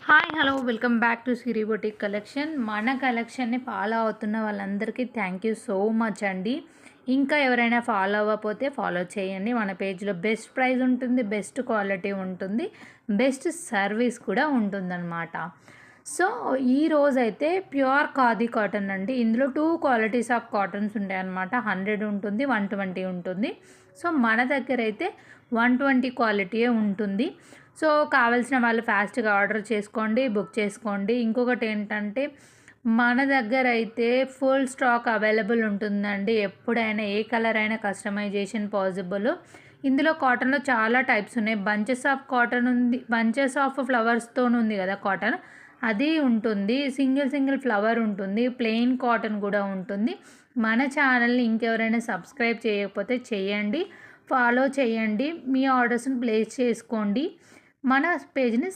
Hi hello welcome back to Siri boutique collection. మన కలెక్షన్ని follow అవుతున్న వాళ్ళందరికీ థ్యాంక్ యూ సో మచ్ అండి. ఇంకా ఎవరైనా ఫాలో అవ్వకపోతే ఫాలో చేయండి. మన పేజ్లో బెస్ట్ ప్రైస్ ఉంటుంది, బెస్ట్ క్వాలిటీ ఉంటుంది, బెస్ట్ సర్వీస్ కూడా ఉంటుందన్నమాట. సో ఈరోజైతే ప్యూర్ ఖాదీ కాటన్ అండి. ఇందులో 2 క్వాలిటీస్ ఆఫ్ కాటన్స్ ఉంటాయన్నమాట. 100 ఉంటుంది, 120 ఉంటుంది. సో మన దగ్గర అయితే 120 క్వాలిటీయే ఉంటుంది. సో కావాల్సిన వాళ్ళు ఫాస్ట్‌గా ఆర్డర్ చేసుకోండి, బుక్ చేసుకోండి. ఇంకొకటి ఏంటంటే మన దగ్గర అయితే ఫుల్ స్టాక్ అవైలబుల్ ఉంటుందండి. ఎప్పుడైనా ఏ కలర్ అయినా కస్టమైజేషన్ పాసిబుల్. ఇందులో కాటన్‌లో చాలా టైప్స్ ఉన్నాయి. బంచెస్ ఆఫ్ కాటన్ ఉంది, బంచెస్ ఆఫ్ ఫ్లవర్స్‌తోని ఉంది కదా కాటన్, అది ఉంటుంది. సింగిల్ సింగిల్ ఫ్లవర్ ఉంటుంది. ప్లెయిన్ కాటన్ కూడా ఉంటుంది. మన ఛానల్‌ని ఇంకెవరైనా సబ్స్క్రైబ్ చేయకపోతే చేయండి, ఫాలో చేయండి. మీ ఆర్డర్స్‌ని ప్లేస్ చేసుకోండి. మన పేజ్‌ని